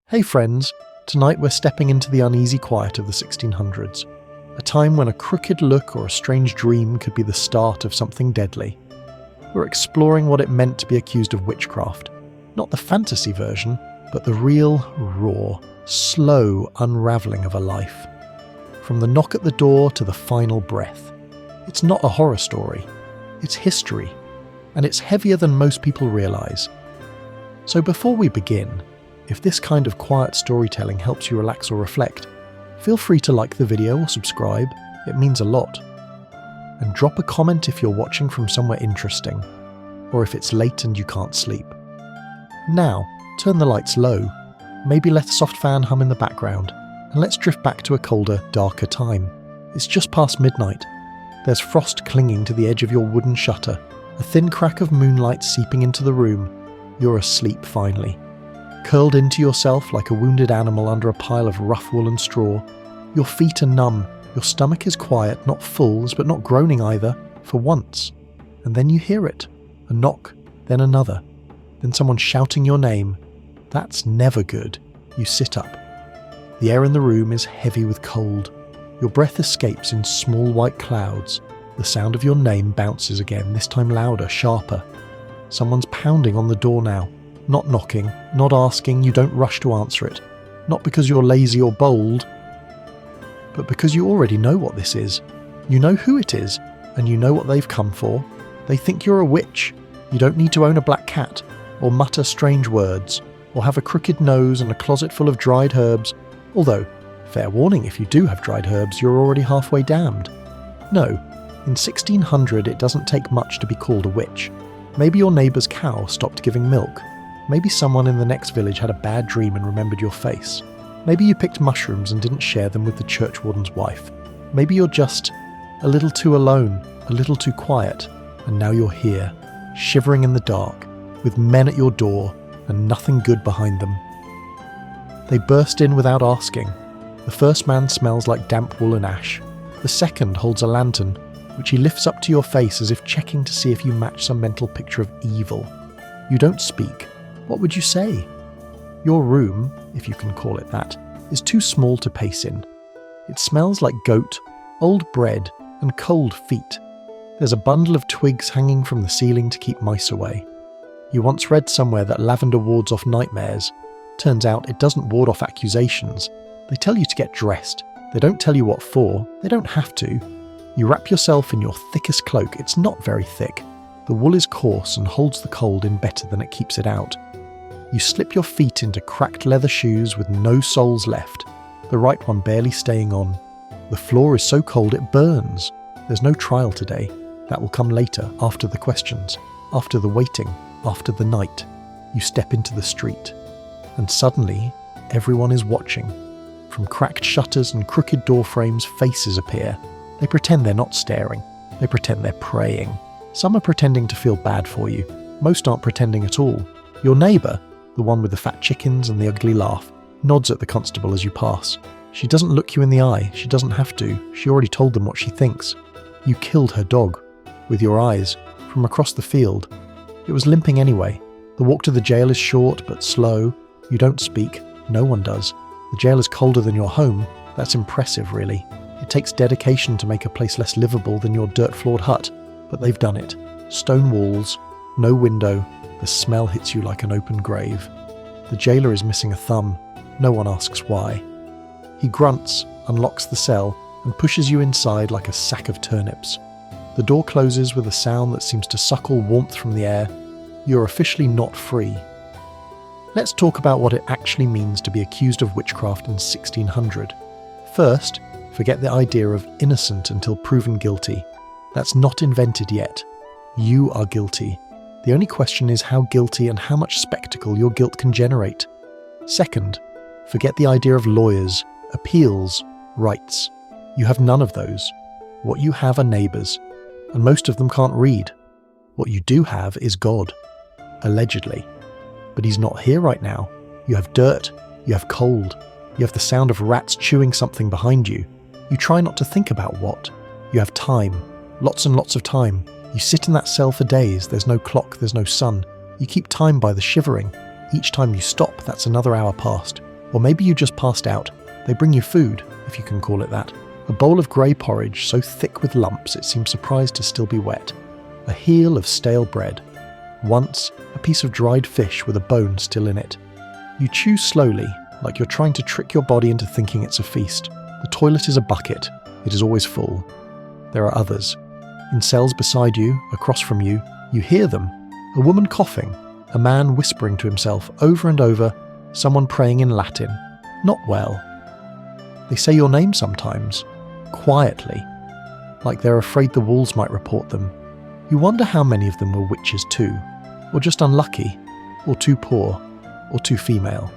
Hey friends, tonight we're stepping into the uneasy quiet of the 1600s, a time when a crooked look or a strange dream could be the start of something deadly. We're exploring what it meant to be accused of witchcraft, not the fantasy version, but the real, raw, slow unravelling of a life. From the knock at the door to the final breath. It's not a horror story, it's history, and it's heavier than most people realise. So before we begin, if this kind of quiet storytelling helps you relax or reflect, feel free to like the video or subscribe, it means a lot. And drop a comment if you're watching from somewhere interesting, or if it's late and you can't sleep. Now, turn the lights low, maybe let a soft fan hum in the background, and let's drift back to a colder, darker time. It's just past midnight. There's frost clinging to the edge of your wooden shutter, a thin crack of moonlight seeping into the room. You're asleep finally. Curled into yourself like a wounded animal under a pile of rough wool and straw. Your feet are numb, your stomach is quiet, not full, but not groaning either, for once. And then you hear it. A knock, then another. Then someone shouting your name. That's never good. You sit up. The air in the room is heavy with cold. Your breath escapes in small white clouds. The sound of your name bounces again, this time louder, sharper. Someone's pounding on the door now. Not knocking, not asking, you don't rush to answer it. Not because you're lazy or bold, but because you already know what this is. You know who it is, and you know what they've come for. They think you're a witch. You don't need to own a black cat, or mutter strange words, or have a crooked nose and a closet full of dried herbs, although, fair warning, if you do have dried herbs, you're already halfway damned. No, in 1600 it doesn't take much to be called a witch. Maybe your neighbour's cow stopped giving milk. Maybe someone in the next village had a bad dream and remembered your face. Maybe you picked mushrooms and didn't share them with the churchwarden's wife. Maybe you're just a little too alone, a little too quiet, and now you're here, shivering in the dark, with men at your door and nothing good behind them. They burst in without asking. The first man smells like damp wool and ash. The second holds a lantern, which he lifts up to your face as if checking to see if you match some mental picture of evil. You don't speak. What would you say? Your room, if you can call it that, is too small to pace in. It smells like goat, old bread, and cold feet. There's a bundle of twigs hanging from the ceiling to keep mice away. You once read somewhere that lavender wards off nightmares. Turns out it doesn't ward off accusations. They tell you to get dressed. They don't tell you what for. They don't have to. You wrap yourself in your thickest cloak. It's not very thick. The wool is coarse and holds the cold in better than it keeps it out. You slip your feet into cracked leather shoes with no soles left, the right one barely staying on. The floor is so cold it burns. There's no trial today. That will come later, after the questions, after the waiting, after the night. You step into the street. And suddenly, everyone is watching. From cracked shutters and crooked door frames, faces appear. They pretend they're not staring. They pretend they're praying. Some are pretending to feel bad for you. Most aren't pretending at all. Your neighbour, the one with the fat chickens and the ugly laugh, nods at the constable as you pass. She doesn't look you in the eye. She doesn't have to. She already told them what she thinks. You killed her dog. With your eyes. From across the field. It was limping anyway. The walk to the jail is short but slow. You don't speak. No one does. The jail is colder than your home. That's impressive, really. It takes dedication to make a place less livable than your dirt-floored hut. But they've done it. Stone walls. No window. The smell hits you like an open grave. The jailer is missing a thumb. No one asks why. He grunts, unlocks the cell, and pushes you inside like a sack of turnips. The door closes with a sound that seems to suck all warmth from the air. You're officially not free. Let's talk about what it actually means to be accused of witchcraft in 1600. First, forget the idea of innocent until proven guilty. That's not invented yet. You are guilty. The only question is how guilty and how much spectacle your guilt can generate. Second, forget the idea of lawyers, appeals, rights. You have none of those. What you have are neighbours, and most of them can't read. What you do have is God, allegedly. But he's not here right now. You have dirt, you have cold, you have the sound of rats chewing something behind you. You try not to think about what. You have time, lots and lots of time. You sit in that cell for days, there's no clock, there's no sun. You keep time by the shivering. Each time you stop, that's another hour past. Or maybe you just passed out. They bring you food, if you can call it that. A bowl of grey porridge so thick with lumps it seems surprised to still be wet. A heel of stale bread. Once, a piece of dried fish with a bone still in it. You chew slowly, like you're trying to trick your body into thinking it's a feast. The toilet is a bucket. It is always full. There are others. In cells beside you, across from you, you hear them. A woman coughing, a man whispering to himself over and over, someone praying in Latin. Not well. They say your name sometimes, quietly, like they're afraid the walls might report them. You wonder how many of them were witches too, or just unlucky, or too poor, or too female.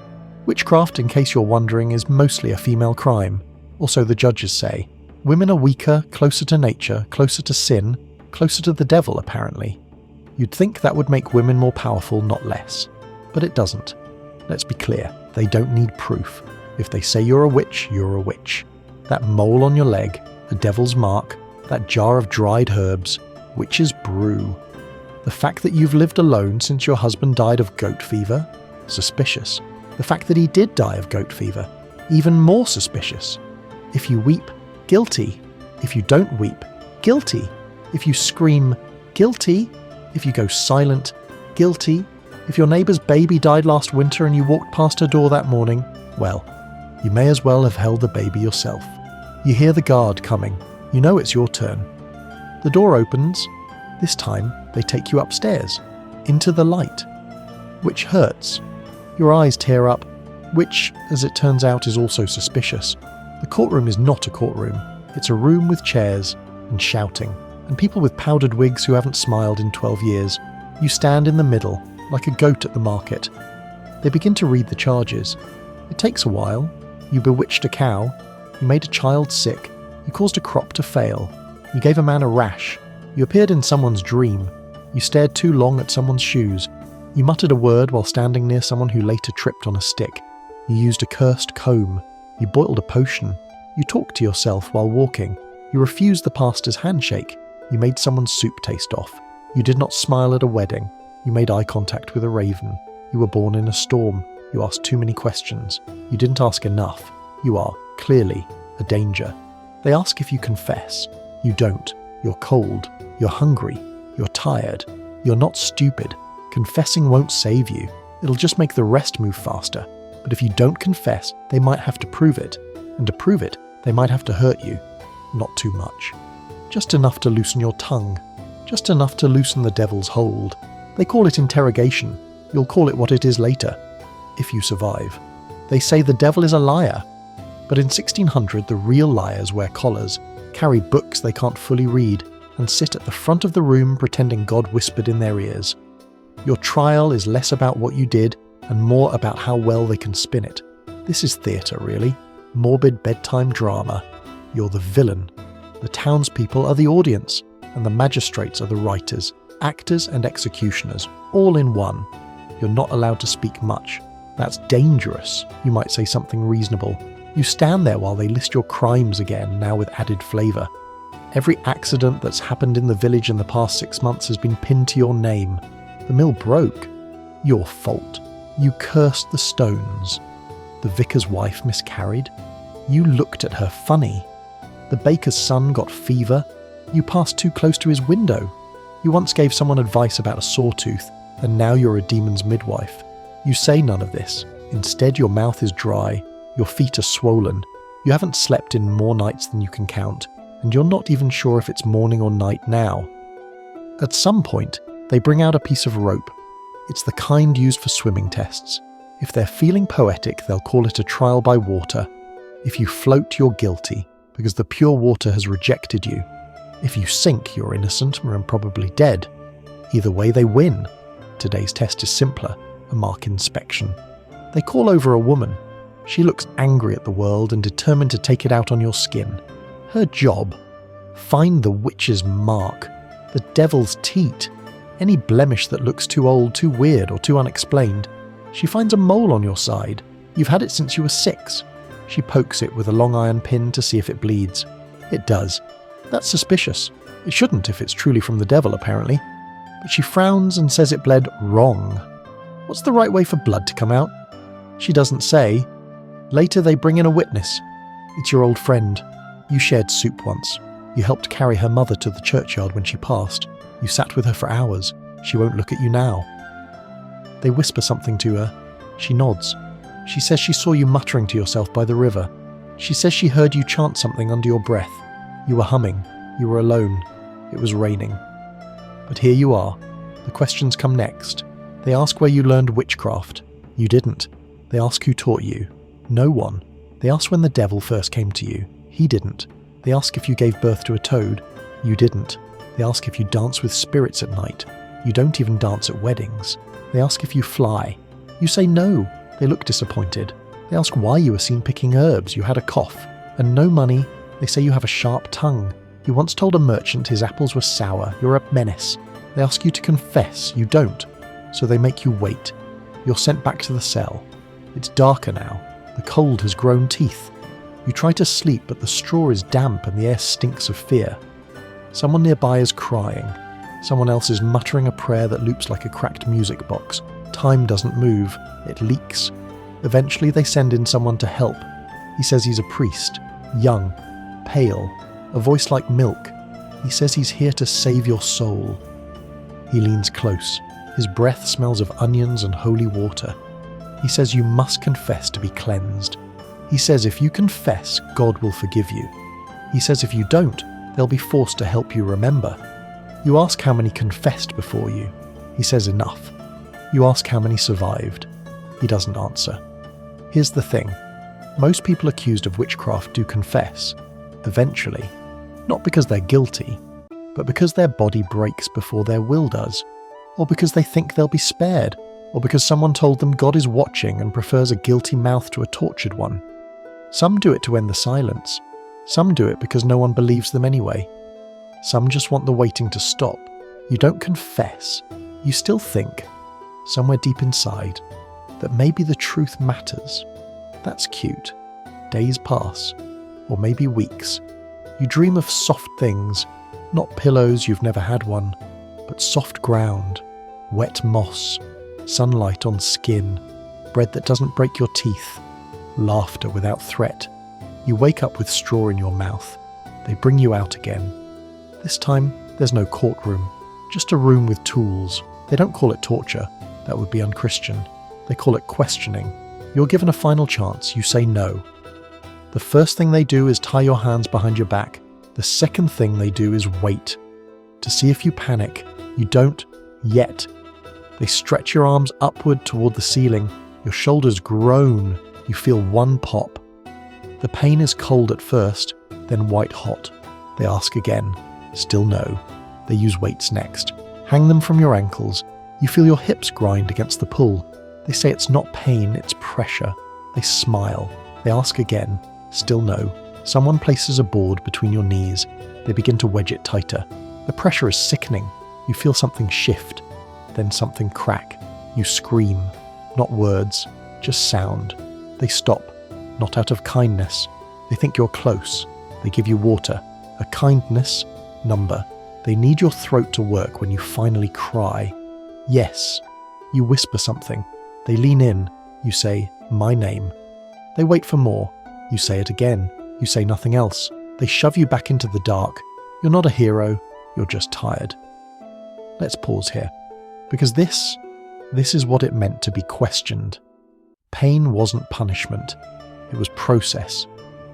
Witchcraft, in case you're wondering, is mostly a female crime. Also, the judges say. Women are weaker, closer to nature, closer to sin, closer to the devil, apparently. You'd think that would make women more powerful, not less. But it doesn't. Let's be clear, they don't need proof. If they say you're a witch, you're a witch. That mole on your leg, a devil's mark, that jar of dried herbs, witch's brew. The fact that you've lived alone since your husband died of goat fever? Suspicious. The fact that he did die of goat fever? Even more suspicious. If you weep, guilty. If you don't weep, guilty. If you scream, guilty. If you go silent, guilty. If your neighbour's baby died last winter and you walked past her door that morning, well, you may as well have held the baby yourself. You hear the guard coming. You know it's your turn. The door opens. This time, they take you upstairs, into the light, which hurts. Your eyes tear up, which, as it turns out, is also suspicious. The courtroom is not a courtroom. It's a room with chairs and shouting, and people with powdered wigs who haven't smiled in 12 years. You stand in the middle, like a goat at the market. They begin to read the charges. It takes a while. You bewitched a cow. You made a child sick. You caused a crop to fail. You gave a man a rash. You appeared in someone's dream. You stared too long at someone's shoes. You muttered a word while standing near someone who later tripped on a stick. You used a cursed comb. You boiled a potion. You talked to yourself while walking. You refused the pastor's handshake. You made someone's soup taste off. You did not smile at a wedding. You made eye contact with a raven. You were born in a storm. You asked too many questions. You didn't ask enough. You are, clearly, a danger. They ask if you confess. You don't. You're cold. You're hungry. You're tired. You're not stupid. Confessing won't save you. It'll just make the rest move faster. But if you don't confess, they might have to prove it. And to prove it, they might have to hurt you. Not too much. Just enough to loosen your tongue. Just enough to loosen the devil's hold. They call it interrogation. You'll call it what it is later. If you survive. They say the devil is a liar. But in 1600, the real liars wear collars, carry books they can't fully read, and sit at the front of the room pretending God whispered in their ears. Your trial is less about what you did and more about how well they can spin it. This is theatre, really. Morbid bedtime drama. You're the villain. The townspeople are the audience, and the magistrates are the writers, actors and executioners, all in one. You're not allowed to speak much. That's dangerous. You might say something reasonable. You stand there while they list your crimes again, now with added flavour. Every accident that's happened in the village in the past 6 months has been pinned to your name. The mill broke. Your fault. You cursed the stones. The vicar's wife miscarried. You looked at her funny. The baker's son got fever. You passed too close to his window. You once gave someone advice about a sawtooth, and now you're a demon's midwife. You say none of this. Instead, your mouth is dry. Your feet are swollen. You haven't slept in more nights than you can count, and you're not even sure if it's morning or night now. At some point, they bring out a piece of rope. It's the kind used for swimming tests. If they're feeling poetic, they'll call it a trial by water. If you float, you're guilty, because the pure water has rejected you. If you sink, you're innocent and probably dead. Either way, they win. Today's test is simpler, a mark inspection. They call over a woman. She looks angry at the world and determined to take it out on your skin. Her job? Find the witch's mark, the devil's teat, any blemish that looks too old, too weird, or too unexplained. She finds a mole on your side. You've had it since you were 6. She pokes it with a long iron pin to see if it bleeds. It does. That's suspicious. It shouldn't if it's truly from the devil, apparently. But she frowns and says it bled wrong. What's the right way for blood to come out? She doesn't say. Later they bring in a witness. It's your old friend. You shared soup once. You helped carry her mother to the churchyard when she passed. You sat with her for hours. She won't look at you now. They whisper something to her. She nods. She says she saw you muttering to yourself by the river. She says she heard you chant something under your breath. You were humming. You were alone. It was raining. But here you are. The questions come next. They ask where you learned witchcraft. You didn't. They ask who taught you. No one. They ask when the devil first came to you. He didn't. They ask if you gave birth to a toad. You didn't. They ask if you dance with spirits at night. You don't even dance at weddings. They ask if you fly. You say no. They look disappointed. They ask why you were seen picking herbs. You had a cough. And no money. They say you have a sharp tongue. You once told a merchant his apples were sour. You're a menace. They ask you to confess. You don't. So they make you wait. You're sent back to the cell. It's darker now. The cold has grown teeth. You try to sleep, but the straw is damp and the air stinks of fear. Someone nearby is crying. Someone else is muttering a prayer that loops like a cracked music box. Time doesn't move. It leaks. Eventually they send in someone to help. He says he's a priest. Young. Pale. A voice like milk. He says he's here to save your soul. He leans close. His breath smells of onions and holy water. He says you must confess to be cleansed. He says if you confess, God will forgive you. He says if you don't, they'll be forced to help you remember. You ask how many confessed before you. He says enough. You ask how many survived. He doesn't answer. Here's the thing. Most people accused of witchcraft do confess. Eventually. Not because they're guilty, but because their body breaks before their will does. Or because they think they'll be spared. Or because someone told them God is watching and prefers a guilty mouth to a tortured one. Some do it to end the silence. Some do it because no one believes them anyway. Some just want the waiting to stop. You don't confess. You still think, somewhere deep inside, that maybe the truth matters. That's cute. Days pass, or maybe weeks. You dream of soft things, not pillows, you've never had one, but soft ground, wet moss, sunlight on skin, bread that doesn't break your teeth, laughter without threat. You wake up with straw in your mouth. They bring you out again. This time, there's no courtroom, just a room with tools. They don't call it torture. That would be unchristian. They call it questioning. You're given a final chance. You say no. The first thing they do is tie your hands behind your back. The second thing they do is wait. To see if you panic. You don't yet. They stretch your arms upward toward the ceiling. Your shoulders groan. You feel one pop. The pain is cold at first, then white hot. They ask again. Still no. They use weights next. Hang them from your ankles. You feel your hips grind against the pull. They say it's not pain, it's pressure. They smile. They ask again. Still no. Someone places a board between your knees. They begin to wedge it tighter. The pressure is sickening. You feel something shift. Then something crack. You scream. Not words, just sound. They stop. Not out of kindness. They think you're close. They give you water. A kindness number. They need your throat to work when you finally cry. Yes. You whisper something. They lean in. You say, my name. They wait for more. You say it again. You say nothing else. They shove you back into the dark. You're not a hero. You're just tired. Let's pause here. Because this is what it meant to be questioned. Pain wasn't punishment. It was process.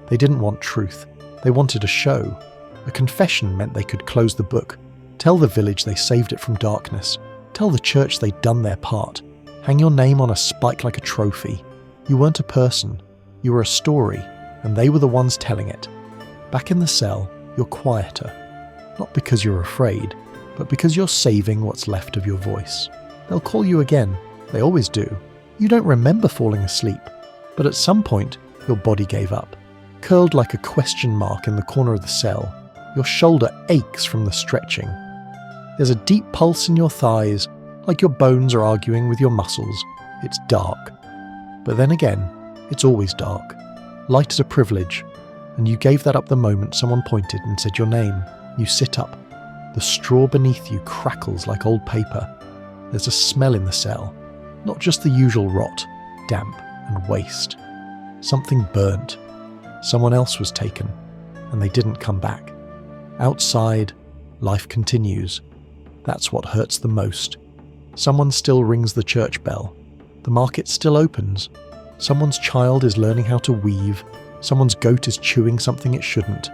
They didn't want truth. They wanted a show. A confession meant they could close the book, tell the village they saved it from darkness, tell the church they'd done their part, hang your name on a spike like a trophy. You weren't a person. You were a story, and they were the ones telling it. Back in the cell, you're quieter. Not because you're afraid, but because you're saving what's left of your voice. They'll call you again. They always do. You don't remember falling asleep, but at some point, your body gave up. Curled like a question mark in the corner of the cell, your shoulder aches from the stretching. There's a deep pulse in your thighs, like your bones are arguing with your muscles. It's dark. But then again, it's always dark. Light is a privilege, and you gave that up the moment someone pointed and said your name. You sit up. The straw beneath you crackles like old paper. There's a smell in the cell, not just the usual rot, damp and waste. Something burnt. Someone else was taken, and they didn't come back. Outside, life continues. That's what hurts the most. Someone still rings the church bell. The market still opens. Someone's child is learning how to weave. Someone's goat is chewing something it shouldn't.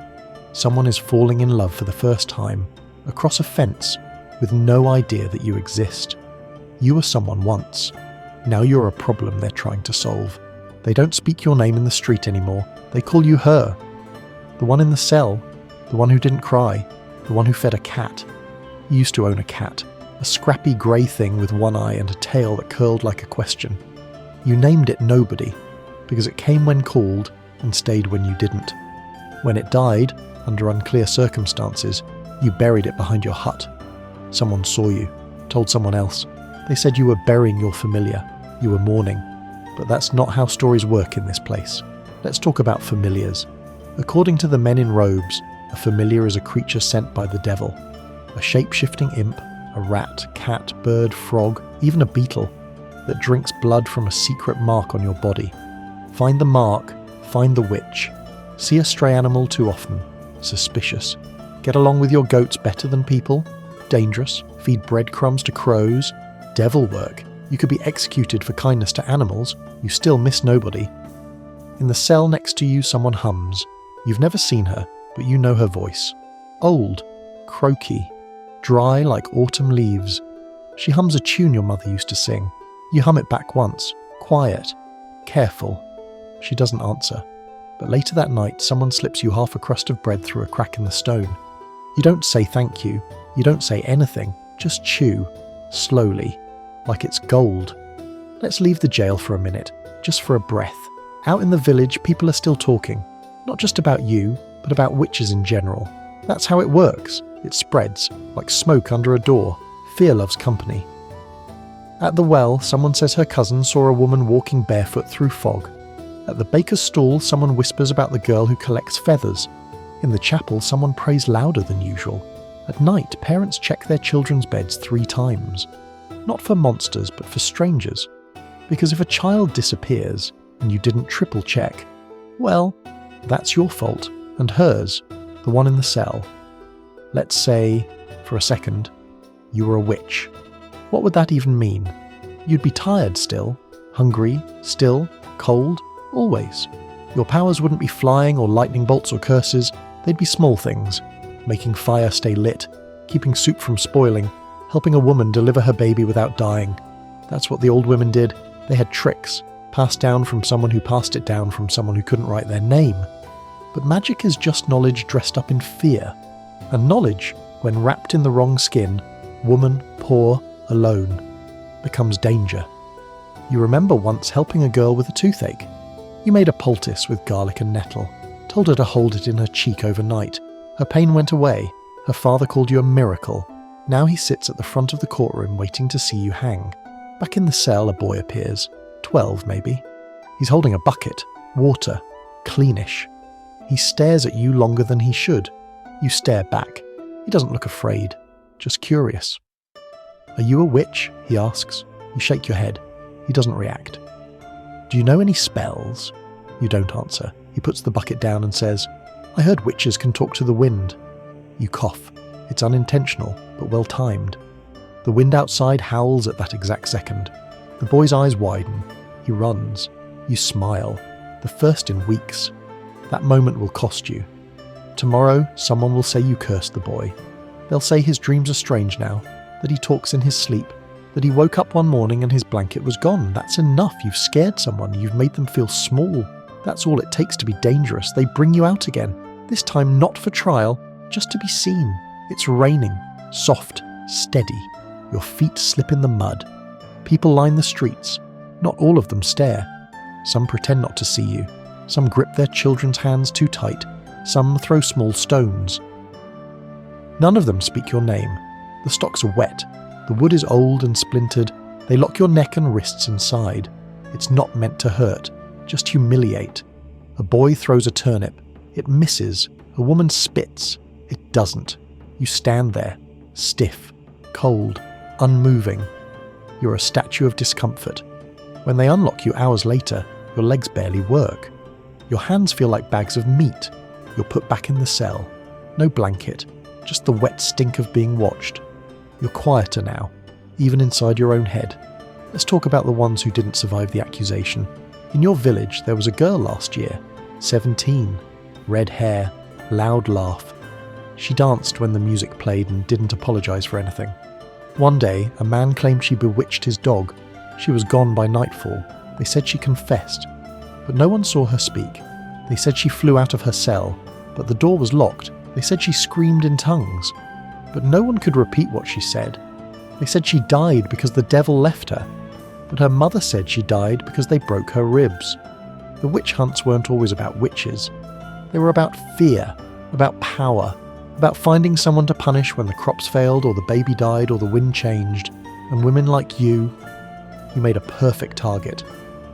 Someone is falling in love for the first time, across a fence, with no idea that you exist. You were someone once. Now you're a problem they're trying to solve. They don't speak your name in the street anymore. They call you her. The one in the cell. The one who didn't cry. The one who fed a cat. You used to own a cat. A scrappy grey thing with one eye and a tail that curled like a question. You named it Nobody, because it came when called and stayed when you didn't. When it died, under unclear circumstances, you buried it behind your hut. Someone saw you, told someone else. They said you were burying your familiar, you were mourning. But that's not how stories work in this place. Let's talk about familiars. According to the men in robes, a familiar is a creature sent by the devil. A shape-shifting imp, a rat, cat, bird, frog, even a beetle, that drinks blood from a secret mark on your body. Find the mark, find the witch. See a stray animal too often, suspicious. Get along with your goats better than people, dangerous. Feed breadcrumbs to crows, devil work. You could be executed for kindness to animals, you still miss Nobody. In the cell next to you someone hums. You've never seen her, but you know her voice. Old, croaky, dry like autumn leaves. She hums a tune your mother used to sing. You hum it back once, quiet, careful. She doesn't answer. But later that night, someone slips you half a crust of bread through a crack in the stone. You don't say thank you. You don't say anything. Just chew, slowly, like it's gold. Let's leave the jail for a minute, just for a breath. Out in the village, people are still talking. Not just about you, but about witches in general. That's how it works. It spreads, like smoke under a door. Fear loves company. At the well, someone says her cousin saw a woman walking barefoot through fog. At the baker's stall, someone whispers about the girl who collects feathers. In the chapel, someone prays louder than usual. At night, parents check their children's beds 3 times. Not for monsters, but for strangers. Because if a child disappears, and you didn't triple check, well, that's your fault, and hers, the one in the cell. Let's say, for a second, you were a witch. What would that even mean? You'd be tired still, hungry, still, cold, always. Your powers wouldn't be flying or lightning bolts or curses, they'd be small things. Making fire stay lit, keeping soup from spoiling, helping a woman deliver her baby without dying. That's what the old women did. They had tricks, passed down from someone who passed it down from someone who couldn't write their name. But magic is just knowledge dressed up in fear. And knowledge, when wrapped in the wrong skin, woman, poor, alone, becomes danger. You remember once helping a girl with a toothache. You made a poultice with garlic and nettle, told her to hold it in her cheek overnight. Her pain went away. Her father called you a miracle. Now he sits at the front of the courtroom waiting to see you hang. Back in the cell, a boy appears. 12, maybe. He's holding a bucket, water, cleanish. He stares at you longer than he should. You stare back. He doesn't look afraid, just curious. Are you a witch? He asks. You shake your head. He doesn't react. Do you know any spells? You don't answer. He puts the bucket down and says, I heard witches can talk to the wind. You cough. It's unintentional, but well timed. The wind outside howls at that exact second. The boy's eyes widen. He runs. You smile. The first in weeks. That moment will cost you. Tomorrow, someone will say you cursed the boy. They'll say his dreams are strange now, that he talks in his sleep, that he woke up one morning and his blanket was gone. That's enough. You've scared someone. You've made them feel small. That's all it takes to be dangerous. They bring you out again. This time not for trial, just to be seen. It's raining. Soft. Steady. Your feet slip in the mud. People line the streets. Not all of them stare. Some pretend not to see you. Some grip their children's hands too tight. Some throw small stones. None of them speak your name. The stocks are wet. The wood is old and splintered. They lock your neck and wrists inside. It's not meant to hurt, just humiliate. A boy throws a turnip. It misses. A woman spits. It doesn't. You stand there, stiff, cold, unmoving. You're a statue of discomfort. When they unlock you hours later, your legs barely work. Your hands feel like bags of meat. You're put back in the cell. No blanket, just the wet stink of being watched. You're quieter now, even inside your own head. Let's talk about the ones who didn't survive the accusation. In your village, there was a girl last year, 17, red hair, loud laugh. She danced when the music played and didn't apologise for anything. One day, a man claimed she bewitched his dog. She was gone by nightfall. They said she confessed, but no one saw her speak. They said she flew out of her cell, but the door was locked. They said she screamed in tongues, but no one could repeat what she said. They said she died because the devil left her, but her mother said she died because they broke her ribs. The witch hunts weren't always about witches. They were about fear, about power, about finding someone to punish when the crops failed or the baby died or the wind changed. And women like you made a perfect target.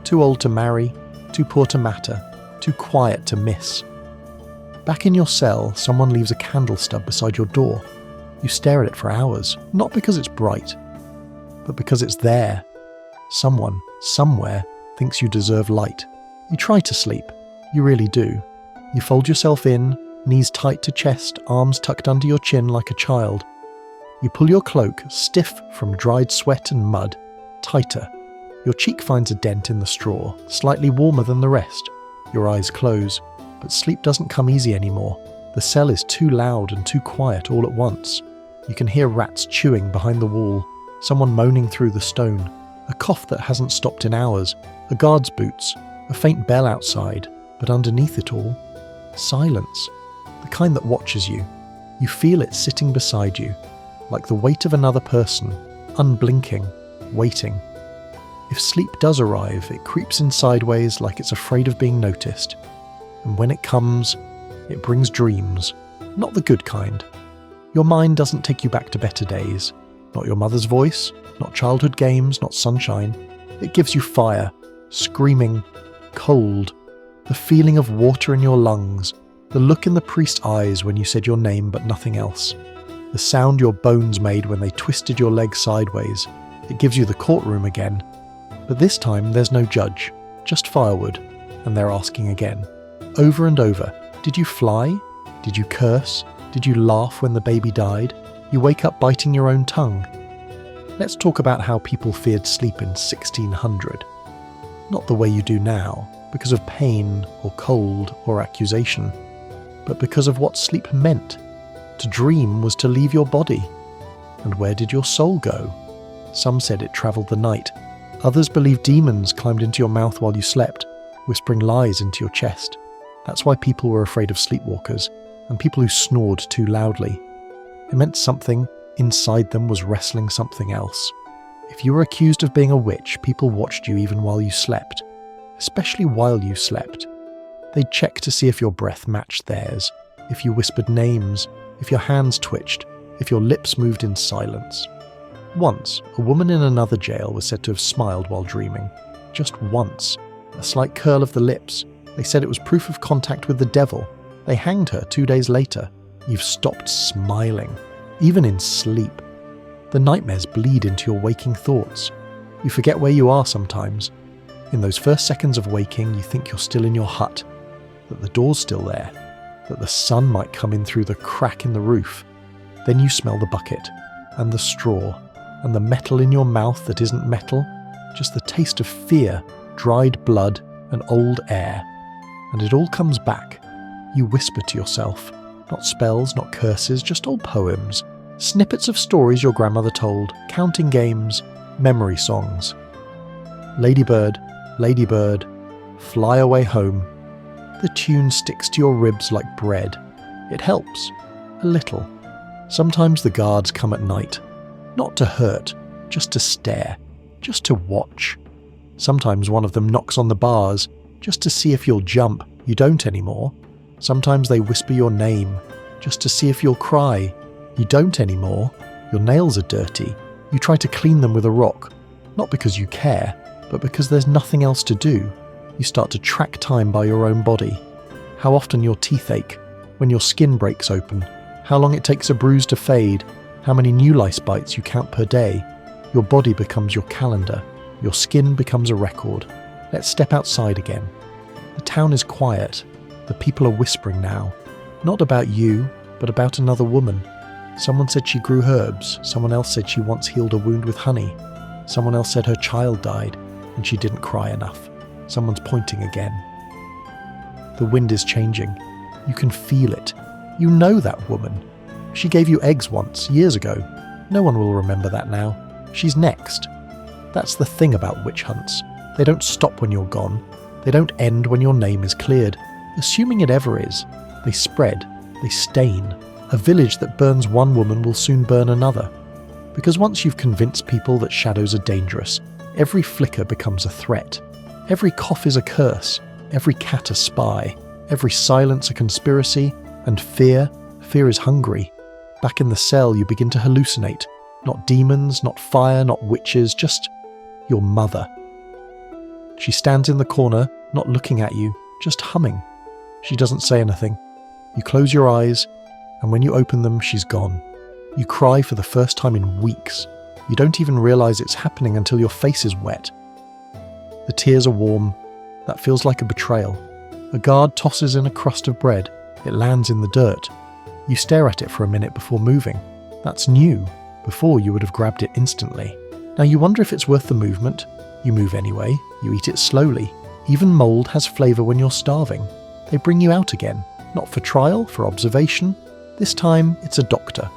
Too old to marry, too poor to matter, too quiet to miss. Back in your cell, someone leaves a candle stub beside your door. You stare at it for hours, not because it's bright, but because it's there. Someone, somewhere, thinks you deserve light. You try to sleep. You really do. You fold yourself in, knees tight to chest, arms tucked under your chin like a child. You pull your cloak, stiff from dried sweat and mud, tighter. Your cheek finds a dent in the straw, slightly warmer than the rest. Your eyes close. But sleep doesn't come easy anymore. The cell is too loud and too quiet all at once. You can hear rats chewing behind the wall, someone moaning through the stone, a cough that hasn't stopped in hours, a guard's boots, a faint bell outside, but underneath it all, silence, the kind that watches you. You feel it sitting beside you, like the weight of another person, unblinking, waiting. If sleep does arrive, it creeps in sideways like it's afraid of being noticed. And when it comes, it brings dreams, not the good kind. Your mind doesn't take you back to better days. Not your mother's voice, not childhood games, not sunshine. It gives you fire, screaming, cold, the feeling of water in your lungs, the look in the priest's eyes when you said your name but nothing else, the sound your bones made when they twisted your leg sideways. It gives you the courtroom again. But this time there's no judge, just firewood, and they're asking again. Over and over, did you fly? Did you curse? Did you laugh when the baby died? You wake up biting your own tongue. Let's talk about how people feared sleep in 1600. Not the way you do now, because of pain or cold or accusation, but because of what sleep meant. To dream was to leave your body. And where did your soul go? Some said it travelled the night. Others believed demons climbed into your mouth while you slept, whispering lies into your chest. That's why people were afraid of sleepwalkers, and people who snored too loudly. It meant something inside them was wrestling something else. If you were accused of being a witch, people watched you even while you slept, especially while you slept. They'd check to see if your breath matched theirs, if you whispered names, if your hands twitched, if your lips moved in silence. Once, a woman in another jail was said to have smiled while dreaming. Just once. A slight curl of the lips. They said it was proof of contact with the devil. They hanged her 2 days later. You've stopped smiling, even in sleep. The nightmares bleed into your waking thoughts. You forget where you are sometimes. In those first seconds of waking, you think you're still in your hut, that the door's still there, that the sun might come in through the crack in the roof. Then you smell the bucket, and the straw, and the metal in your mouth that isn't metal, just the taste of fear, dried blood, and old air. And it all comes back. You whisper to yourself. Not spells, not curses, just old poems. Snippets of stories your grandmother told, counting games, memory songs. Ladybird, ladybird, fly away home. The tune sticks to your ribs like bread. It helps. A little. Sometimes the guards come at night. Not to hurt, just to stare, just to watch. Sometimes one of them knocks on the bars, just to see if you'll jump. You don't anymore. Sometimes they whisper your name, just to see if you'll cry. You don't anymore. Your nails are dirty. You try to clean them with a rock, not because you care, but because there's nothing else to do. You start to track time by your own body. How often your teeth ache, when your skin breaks open, how long it takes a bruise to fade, how many new lice bites you count per day. Your body becomes your calendar. Your skin becomes a record. Let's step outside again. The town is quiet. The people are whispering now. Not about you, but about another woman. Someone said she grew herbs. Someone else said she once healed a wound with honey. Someone else said her child died and she didn't cry enough. Someone's pointing again. The wind is changing. You can feel it. You know that woman. She gave you eggs once, years ago. No one will remember that now. She's next. That's the thing about witch hunts. They don't stop when you're gone. They don't end when your name is cleared. Assuming it ever is, they spread, they stain. A village that burns one woman will soon burn another. Because once you've convinced people that shadows are dangerous, every flicker becomes a threat. Every cough is a curse, every cat a spy, every silence a conspiracy, and fear is hungry. Back in the cell you begin to hallucinate. Not demons, not fire, not witches, just your mother. She stands in the corner, not looking at you, just humming. She doesn't say anything. You close your eyes, and when you open them, she's gone. You cry for the first time in weeks. You don't even realise it's happening until your face is wet. The tears are warm. That feels like a betrayal. A guard tosses in a crust of bread. It lands in the dirt. You stare at it for a minute before moving. That's new. Before you would have grabbed it instantly. Now you wonder if it's worth the movement. You move anyway. You eat it slowly. Even mould has flavour when you're starving. They bring you out again. Not for trial, for observation. This time it's a doctor.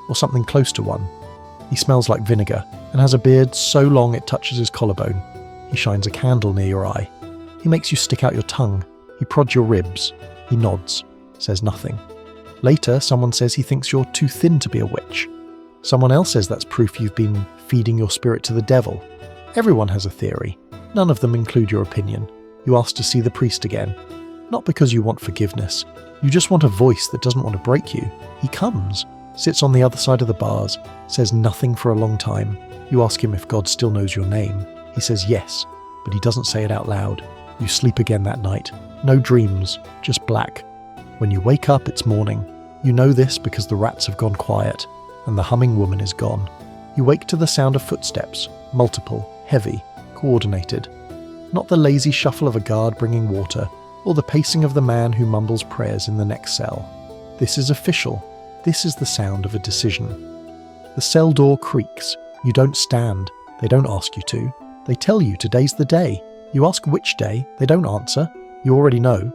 Or something close to one. He smells like vinegar and has a beard so long it touches his collarbone. He shines a candle near your eye. He makes you stick out your tongue. He prods your ribs. He nods. Says nothing. Later, someone says he thinks you're too thin to be a witch. Someone else says that's proof you've been feeding your spirit to the devil. Everyone has a theory. None of them include your opinion. You ask to see the priest again. Not because you want forgiveness. You just want a voice that doesn't want to break you. He comes, sits on the other side of the bars, says nothing for a long time. You ask him if God still knows your name. He says yes, but he doesn't say it out loud. You sleep again that night. No dreams, just black. When you wake up, it's morning. You know this because the rats have gone quiet, and the humming woman is gone. You wake to the sound of footsteps, multiple, heavy, coordinated. Not the lazy shuffle of a guard bringing water, or the pacing of the man who mumbles prayers in the next cell. This is official. This is the sound of a decision. The cell door creaks. You don't stand. They don't ask you to. They tell you today's the day. You ask which day. They don't answer. You already know.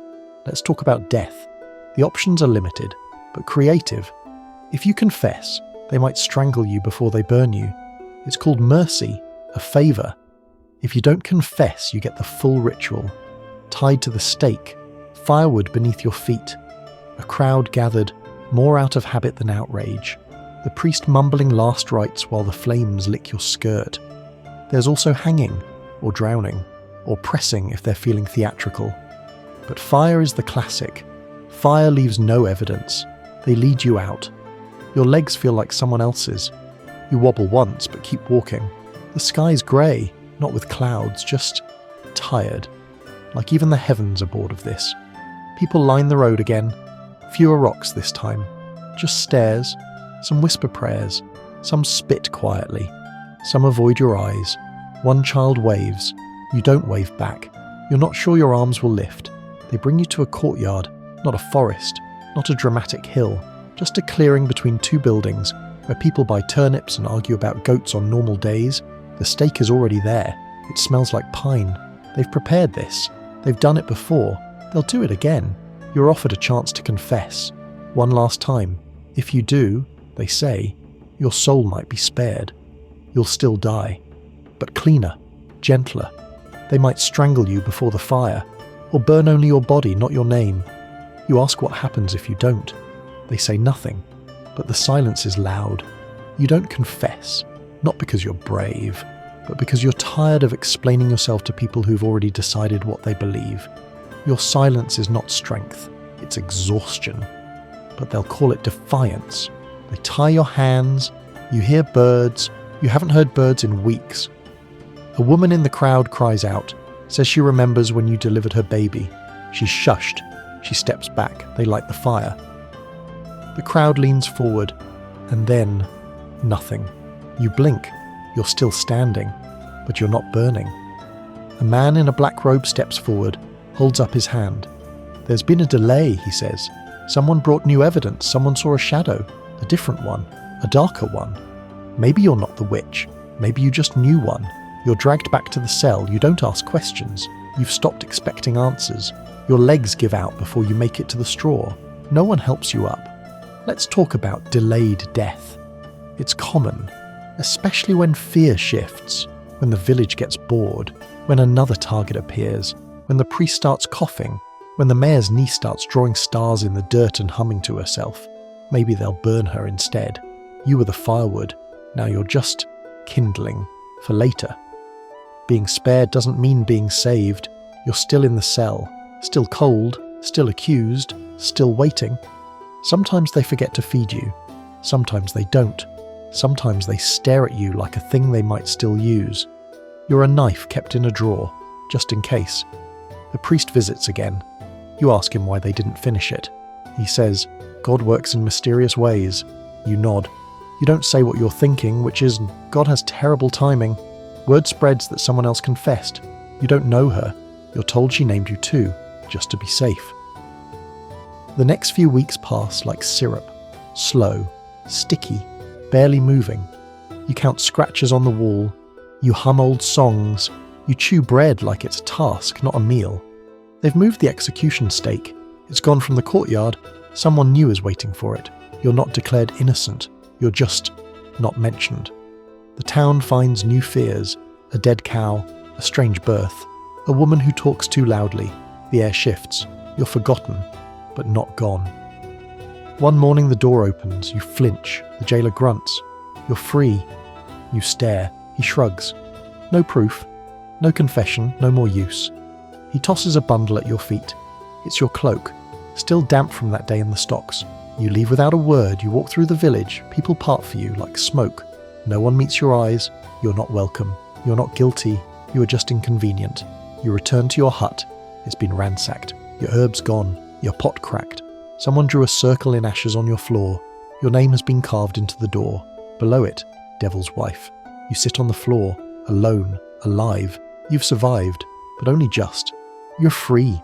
Let's talk about death. The options are limited, but creative. If you confess, they might strangle you before they burn you. It's called mercy, a favour. If you don't confess, you get the full ritual. Tied to the stake, firewood beneath your feet. A crowd gathered, more out of habit than outrage. The priest mumbling last rites while the flames lick your skirt. There's also hanging, or drowning, or pressing if they're feeling theatrical. But fire is the classic. Fire leaves no evidence. They lead you out. Your legs feel like someone else's. You wobble once, but keep walking. The sky's grey, not with clouds, just tired. Like even the heavens are bored of this. People line the road again. Fewer rocks this time. Just stairs, some whisper prayers, some spit quietly. Some avoid your eyes. One child waves. You don't wave back. You're not sure your arms will lift. They bring you to a courtyard, not a forest, not a dramatic hill, just a clearing between two buildings where people buy turnips and argue about goats on normal days. The steak is already there. It smells like pine. They've prepared this. They've done it before. They'll do it again. You're offered a chance to confess. One last time. If you do, they say, your soul might be spared. You'll still die. But cleaner, gentler. They might strangle you before the fire, or burn only your body, not your name. You ask what happens if you don't. They say nothing, but the silence is loud. You don't confess, not because you're brave, but because you're tired of explaining yourself to people who've already decided what they believe. Your silence is not strength, it's exhaustion. But they'll call it defiance. They tie your hands, you hear birds, you haven't heard birds in weeks. A woman in the crowd cries out, says she remembers when you delivered her baby. She's shushed. She steps back. They light the fire. The crowd leans forward, and then nothing. You blink. You're still standing, but you're not burning. A man in a black robe steps forward. holds up his hand. "There's been a delay," he says. "Someone brought new evidence, someone saw a shadow, a different one, a darker one. Maybe you're not the witch, maybe you just knew one. You're dragged back to the cell, you don't ask questions, you've stopped expecting answers. Your legs give out before you make it to the straw. No one helps you up." Let's talk about delayed death. It's common, especially when fear shifts, when the village gets bored, when another target appears, when the priest starts coughing, when the mayor's niece starts drawing stars in the dirt and humming to herself. Maybe they'll burn her instead. You were the firewood, now you're just kindling for later. Being spared doesn't mean being saved. You're still in the cell, still cold, still accused, still waiting. Sometimes they forget to feed you. Sometimes they don't. Sometimes they stare at you like a thing they might still use. You're a knife kept in a drawer, just in case. The priest visits again. You ask him why they didn't finish it. He says, "God works in mysterious ways." You nod. You don't say what you're thinking, which is, "God has terrible timing." Word spreads that someone else confessed. You don't know her. You're told she named you too, just to be safe. The next few weeks pass like syrup. Slow, sticky, barely moving. You count scratches on the wall. You hum old songs. You chew bread like it's a task, not a meal. They've moved the execution stake. It's gone from the courtyard. Someone new is waiting for it. You're not declared innocent. You're just not mentioned. The town finds new fears. A dead cow, a strange birth, a woman who talks too loudly. The air shifts. You're forgotten, but not gone. One morning the door opens. You flinch. The jailer grunts. You're free. You stare. He shrugs. No proof. No confession. No more use. He tosses a bundle at your feet. It's your cloak, still damp from that day in the stocks. You leave without a word. You walk through the village. People part for you like smoke. No one meets your eyes. You're not welcome. You're not guilty. You are just inconvenient. You return to your hut. It's been ransacked. Your herbs gone. Your pot cracked. Someone drew a circle in ashes on your floor. Your name has been carved into the door. Below it, Devil's Wife. You sit on the floor, alone, alive. You've survived, but only just. You're free.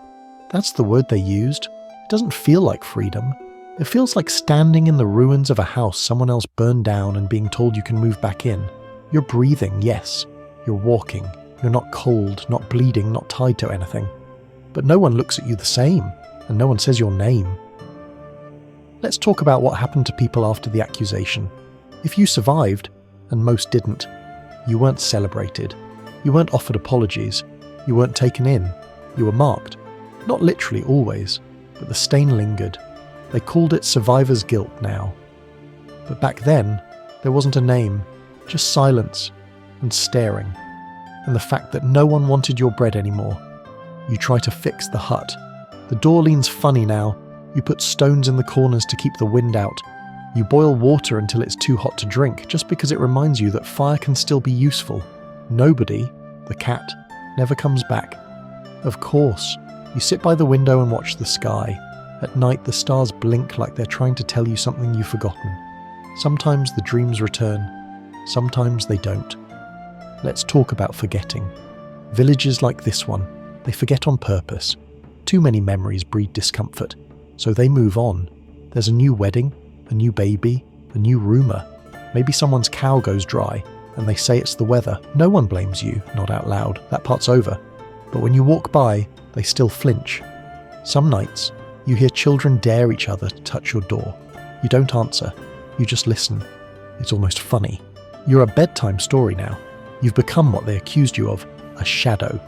That's the word they used. It doesn't feel like freedom. It feels like standing in the ruins of a house someone else burned down and being told you can move back in. You're breathing, yes. You're walking. You're not cold, not bleeding, not tied to anything. But no one looks at you the same, and no one says your name. Let's talk about what happened to people after the accusation. If you survived, and most didn't, you weren't celebrated. You weren't offered apologies. You weren't taken in. You were marked. Not literally always, but the stain lingered. They called it survivor's guilt now. But back then, there wasn't a name, just silence and staring, and the fact that no one wanted your bread anymore. You try to fix the hut. The door leans funny now. You put stones in the corners to keep the wind out. You boil water until it's too hot to drink, just because it reminds you that fire can still be useful. Nobody, the cat, never comes back. Of course, you sit by the window and watch the sky. At night, the stars blink like they're trying to tell you something you've forgotten. Sometimes the dreams return. Sometimes they don't. Let's talk about forgetting. Villages like this one, they forget on purpose. Too many memories breed discomfort, so they move on. There's a new wedding, a new baby, a new rumour. Maybe someone's cow goes dry, and they say it's the weather. No one blames you, not out loud. That part's over. But when you walk by, they still flinch. Some nights, you hear children dare each other to touch your door. You don't answer. You just listen. It's almost funny. You're a bedtime story now. You've become what they accused you of, a shadow.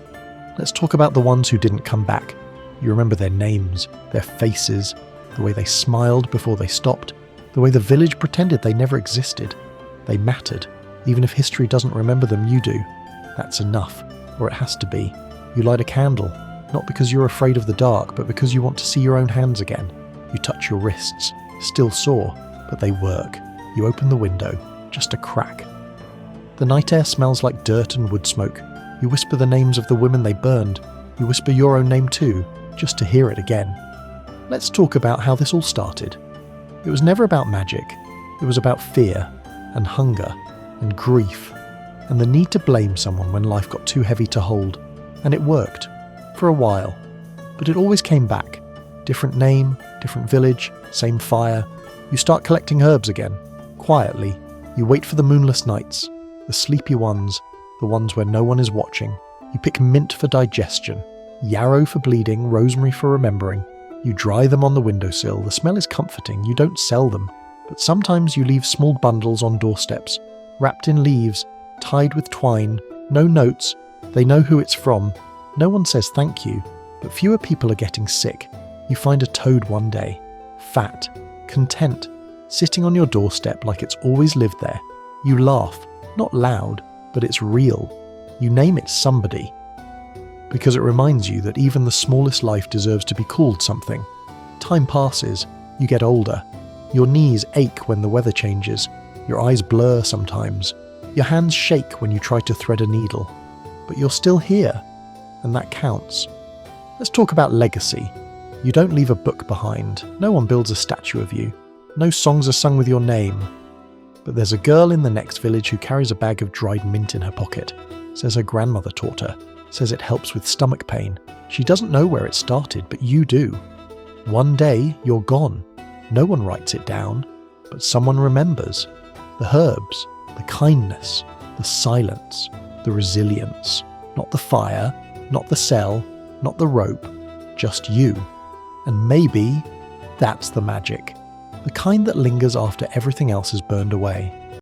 Let's talk about the ones who didn't come back. You remember their names, their faces, the way they smiled before they stopped, the way the village pretended they never existed. They mattered. Even if history doesn't remember them, you do. That's enough, or it has to be. You light a candle, not because you're afraid of the dark, but because you want to see your own hands again. You touch your wrists, still sore, but they work. You open the window, just a crack. The night air smells like dirt and wood smoke. You whisper the names of the women they burned. You whisper your own name too, just to hear it again. Let's talk about how this all started. It was never about magic. It was about fear and hunger and grief and the need to blame someone when life got too heavy to hold. And it worked. For a while. But it always came back. Different name, different village, same fire. You start collecting herbs again. Quietly, you wait for the moonless nights, the sleepy ones, the ones where no one is watching. You pick mint for digestion, yarrow for bleeding, rosemary for remembering. You dry them on the windowsill. The smell is comforting. You don't sell them. But sometimes you leave small bundles on doorsteps, wrapped in leaves, tied with twine, no notes. They know who it's from. No one says thank you, but fewer people are getting sick. You find a toad one day, fat, content, sitting on your doorstep like it's always lived there. You laugh, not loud, but it's real. You name it somebody, because it reminds you that even the smallest life deserves to be called something. Time passes, you get older. Your knees ache when the weather changes. Your eyes blur sometimes. Your hands shake when you try to thread a needle. But you're still here, and that counts. Let's talk about legacy. You don't leave a book behind. No one builds a statue of you. No songs are sung with your name. But there's a girl in the next village who carries a bag of dried mint in her pocket. Says her grandmother taught her. Says it helps with stomach pain. She doesn't know where it started, but you do. One day, you're gone. No one writes it down, but someone remembers. The herbs, the kindness, the silence, the resilience. Not the fire, not the cell, not the rope, just you. And maybe that's the magic. The kind that lingers after everything else is burned away.